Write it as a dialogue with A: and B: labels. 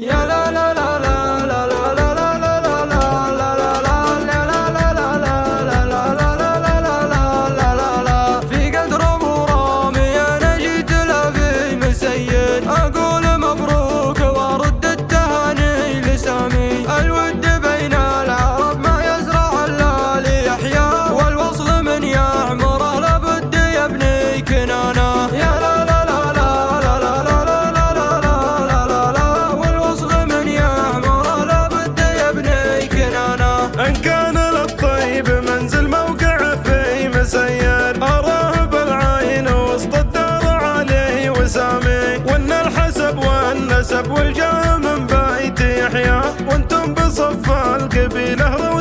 A: يا لا لا لا لا لا لا لا لا لا لا لا لا لا في قدر مرامي انا جيت له في مسير اقول مبروك وارد التهاني لسامي الود بين العرب ما يزرع الا ليحيا والوصل من يعمره لابد يبني كنانه يا لا لا لا لا لا لا
B: إن كان للطيب منزل موقع في مسير أراه بالعين وسط الدار علي وسامي وإن الحسب والنسب والجاه من بيت يحيى وانتم بصف القبيلة